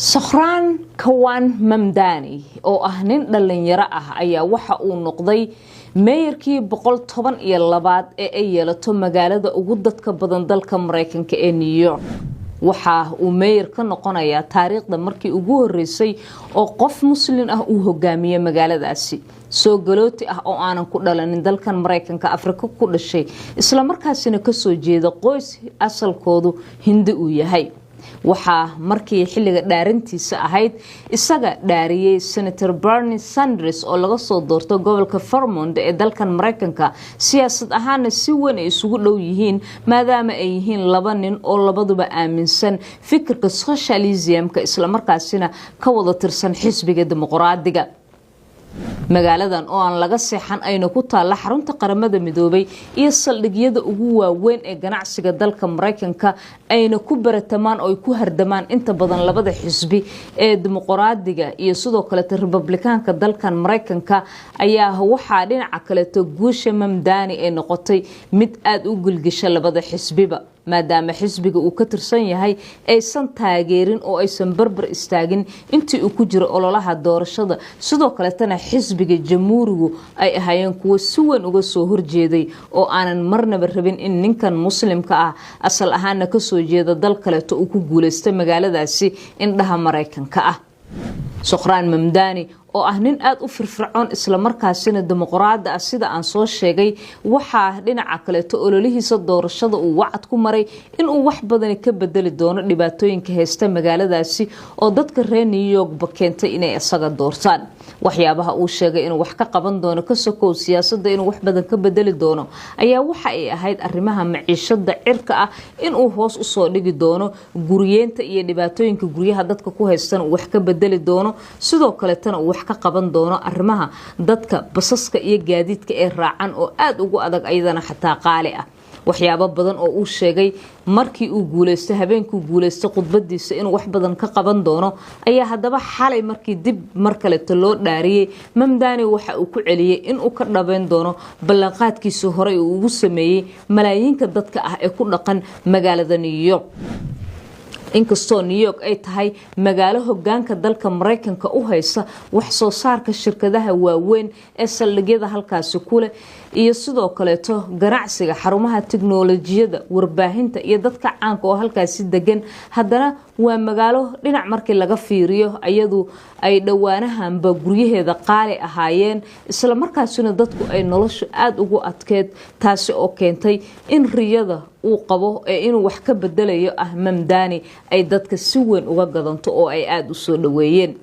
Sokhran Kawan Mamdani oo ah nin dhalinyaro ah ayaa waxa uu noqday meeyarkii 112 ee ay yeelato magaalada ugu dadka badan dalka Mareykanka ee New York. waxa uu meeyar ka noqonayaa taariikhda markii ugu horeysay oo qof muslim ah uu hogaamiye magaaladaasi soo galooti ah oo aanan ku dhalanin dalkan Mareykanka Afrika ku dhashay isla markaasina ka soo jeeda qoys asalkoodu Hindi uu yahay. waxaa markii xilliga dhaarantiisa ahayd isaga dhaariyay Senator Bernie Sanders oo laga soo doorto gobolka Vermont ee dalkan Mareykanka siyaasad ahaan si weyn ay isugu dhow yihiin maadaama ay yihiin laba nin oo labaduba aaminsan fikirka socialism-ka isla markaasina ka wada tirsan xisbiga dimuqraadiga. magaaladan oo aan laga seexan ayna ku taala xarunta qaramada midoobay iyo saldhigyada ugu waaweyn ee ganacsiga dalka Mareykanka ayna ku baratamaan oo ku hardamaan inta badan labada xisbi ee dimuqraadiga iyo sidoo kale Republicaanka dalkan Mareykanka ayaa waxa dhinaca kale guusha Mamdani ee noqotay mid aad u gulgisha labada xisbiba maadaama xisbiga uu ka tirsan yahay aysan taageerin oo aysan barbar istaagin intii uu ku jiro ololaha doorashada sidoo kale tana xisbiga jamhuurigu ay ahaayeen kuwa si weyn uga soo horjeeday oo aanan marnaba rabin in ninkan muslimka ah asal ahaan ka soo jeeda dal kale uu ku guuleystay magaaladaasi indhaha Mareykanka ah. Sokhran Mamdani oo ah nin aad u firfircoon isla markaasina dimuqraadi ah sida aan soo sheegay waxa dhinaca kale ololihiisa doorashada uu wacad ku maray in uu wax badan ka bedeli doono dhibaatooyinka heesta magaaladaasi oo dadka reer New York ba keentay inay isaga doortaan. waxyaabaha uu sheegay inuu wax ka qaban doono ka sokow siyaasadda inuu wax badan ka bedeli doono ayaa waxa ay ahayd arrimaha maciishada cirka ah inuu hoos u soo dhigi doono guriyeenta iyo dhibaatooyinka guryaha dadka ku haystaan wax ka bedeli doono sidoo kale tan wax ka qaban doono arrimaha dadka basaska iyo gaadiidka ee raacan oo aad ugu adag ayadana xataa qaali ah. waxyaabo badan oo uu sheegay markii uu guuleystay habeenkii guuleystay khudbadiisa inuu wax badan ka qaban doono ayaa hadaba xalay markii dib mar kale loo dhaariyay Mamdani waxa uu ku celiyay in uu ka dhabeyn doono ballanqaadkiisa hore uu ugu sameeyay malaayiinka dadka ah ee ku dhaqan magaalada New York. inkastoo New York ay tahay magaalo hogaanka dalka Mareykanka u haysa wax soo saarka shirkadaha waaweyn ee saldhigyada halkaasi kule iyo sidoo kale ganacsiga xarumaha tiknoolajiyada warbaahinta iyo dadka caanka oo halkaasi degan haddana waa magaalo dhinac markii laga fiiriyo ayadu ay dhawaanahanba guryaheeda qaali ahaayeen isla markaasina dadku ay noloshu aad ugu adkeed taasi oo keentay in riyada uu qabo ee inuu wax ka bedelayo Mamdani ay dadka si weyn uga gadanto oo ay aad u soo dhaweeyeen.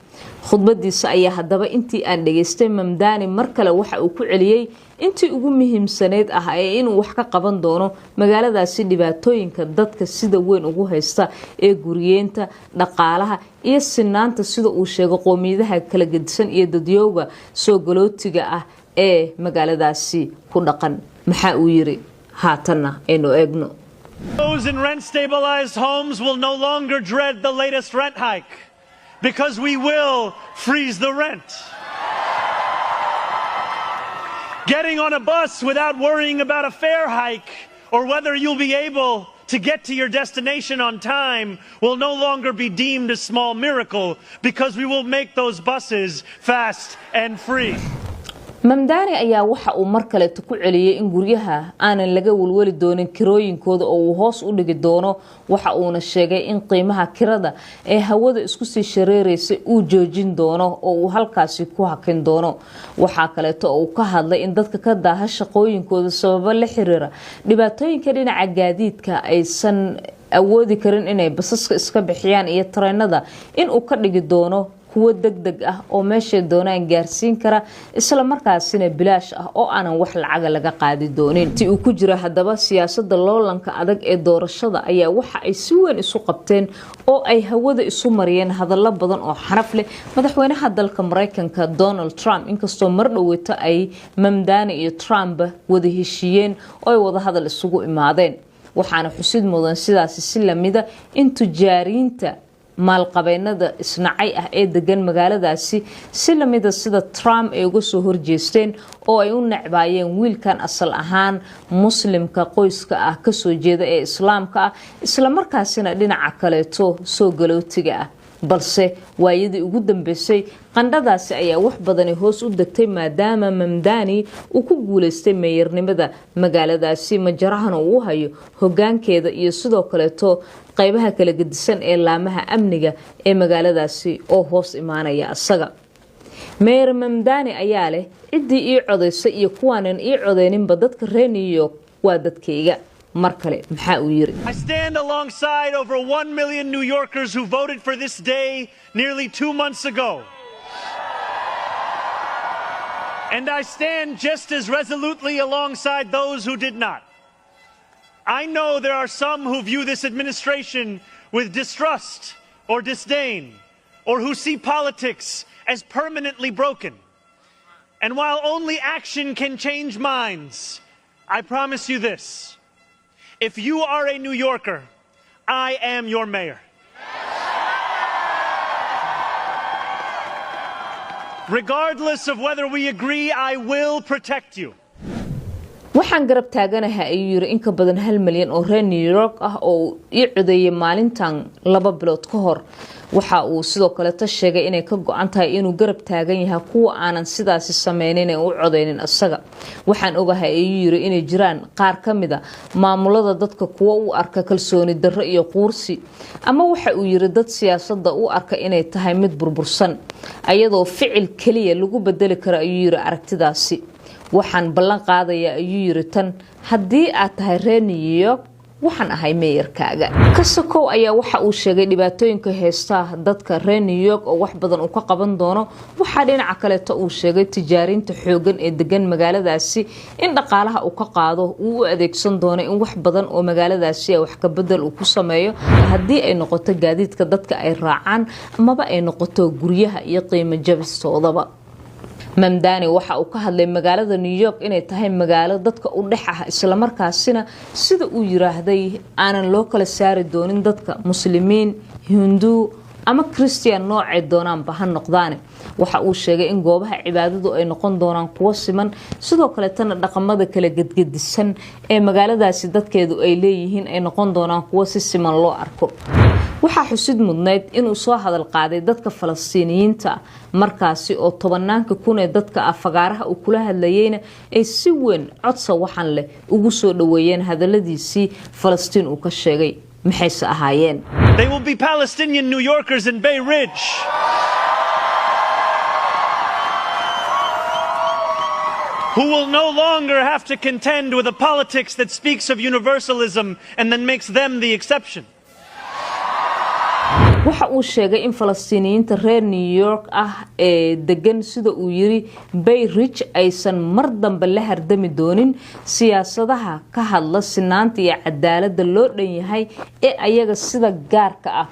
khudbadiisa ayaa hadaba intii aan dhageystay Mamdani mar kale waxa uu ku celiyay intii ugu muhiimsaneed ee inuu wax ka qaban doono magaaladaasi dhibaatooyinka dadka sida weyn ugu haysta ee guriyeenta dhaqaalaha iyo sinaanta sida uu sheegay qoomiyadaha kala gedisan iyo dadyowga soo galootiga ah ee magaaladaasi ku dhaqan. maxaa uu yiri haatana aynu eegno. Those in rent-stabilized homes will no longer dread the latest rent hike because we will freeze the rent. Getting on a bus without worrying about a fare hike or whether you'll be able to get to your destination on time will no longer be deemed a small miracle because we will make those buses fast and free. Mamdani ayaa waxa uu mar kale ku celiyay in guryaha aanan laga walwali doonin kirooyinkooda oo uu hoos u dhigi doono waxa uuna sheegay in qiimaha kirada ee hawada isku sii shareereysay uu joojin doono oo uu halkaasi ku hakin doono. waxa kale oo uu ka hadlay in dadka ka daaha shaqooyinkooda sabab la xiriira dhibaatooyinka dhinaca gaadiidka aysan awoodi karin inay basaska iska bixiyaan iyo tareenada in uu ka dhigi doono kuwa degdeg ah oo meesha doonaan gaarsiin kara isla markaasina bilaash ah oo aanan wax lacag laga qaadi doonin. tii uu ku jira hadaba siyaasadda loolanka adag ee doorashada ayaa waxa ay si weyn isu qabteen oo ay hawada isu mariyeen hadallo badan oo xaraf leh madaxweynaha dalka Mareykanka Donald Trump inkastoo mar dhaweyta ay Mamdani iyo Trump wada heshiiyeen oo ay wada hadal isugu imaadeen. waxaana xusid mudan sidaas si lamida in tujaariinta maalqabeennada isnacay ah ee degan magaaladaasi si lamida sida Trump ay uga soo horjeesteen oo ay u nacbaayeen wiilkan asal ahaan muslimka qoyska ah ka soo jeeda ee islaamka ah isla markaasina dhinaca kale soo galootiga ah balse waayadii ugu dambeysay qandhadaasi ayaa wax badani hoos u degtay maadaama Mamdani uu ku guuleystay meeyarnimada magaaladaasi majarahana uu hayo hoggaankeeda iyo sidoo kaleeto qaybaha kala gedisan ee laamaha amniga ee magaaladaasi oo hoos imaanaya asaga. Mayor Mamdani ayaa leh cidii ii codeysay iyo kuwaanan ii codeyninba dadka reer New York waa dadkayga. Markale maxaa uu yiri? I stand alongside over 1 million New Yorkers who voted for this day nearly 2 months ago. And I stand just as resolutely alongside those who did not. I know there are some who view this administration with distrust or disdain, or who see politics as permanently broken. And while only action can change minds, I promise you this. If you are a New Yorker, I am your mayor. Regardless of whether we agree, I will protect you. waxaan garab taaganahay ayuu yiri in ka badan 1 milyan oo reer New York ah oo ii codeeyay maalintan 2 bilood ka hor. waxa uu sidoo kale sheegay inay ka go'an tahay inuu garab taagan yahay kuwa aanan sidaasi sameeynin ee u codeynin asaga. waxaan ogahay ayuu yiri inay jiraan qaar kamida maamulada dadka kuwa u arka kalsooni darro iyo quursi ama waxa uu yiri dad siyaasadda u arka inay tahay mid burbursan ayadoo ficil kaliya lagu bedeli karo ayuu yiri aragtidaasi. waxaan ballan qaadayaa ayuu yiri tan haddii aad tahay reer New York waxaan ahay meeyarkaaga. Kasakow ayaa waxa uu sheegay dhibaatooyinka heesta dadka reer New York oo wax badan uu ka qaban doono. waxa dhinaca kale uu sheegay tijaarinta xoogan ee degan magaaladaasi in dhaqaalaha uu ka qaado uu u adeegsan doono in wax badan oo magaaladaasi wax ka bedel uu ku sameeyo haddii ay noqoto gaadiidka dadka ay raacaan amaba ay noqoto guryaha iyo qiimo jabistoodaba. Mamdani waxa uu ka hadlay magaalada New York inay tahay magaalo dadka u dhex ah isla markaasina sida uu yiraahday aanan loo kala saari doonin dadka muslimiin, Hindu ama Christian noocay doonaan ba ha noqdaan. waxa uu sheegay in goobaha cibaadadu ay noqon doonaan kuwa siman sidoo kale tan dhaqamada kala gedgedisan ee magaaladaasi dadkeedu ay leeyihiin ay noqon doonaan kuwa si siman loo arko. waxa xusid mudnayd inuu soo hadal qaaday dadka Falastiiniyiinta markaasi oo tobanaanka kun ee dadka afagaaraha uu kula hadlayayna ay si weyn codsa waxan leh ugu soo dhaweeyeen hadaladiisii Falastiin uu ka sheegay maxay ahaayeen. They will be Palestinian New Yorkers in Bay Ridge. Who will no longer have to contend with a politics that speaks of universalism and then makes them the exception. waxa uu sheegay in Falastiiniyiinta reer New York ah ee degan sida uu yiri Bay Ridge aysan mar dambe la hardami doonin siyaasadaha ka hadla sinaanta iyo cadaaladda loo dhan yahay ee ayaga sida gaarka ah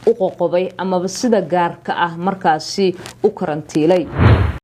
u qoqobay ama sida gaarka ah markaasi u karantiilay.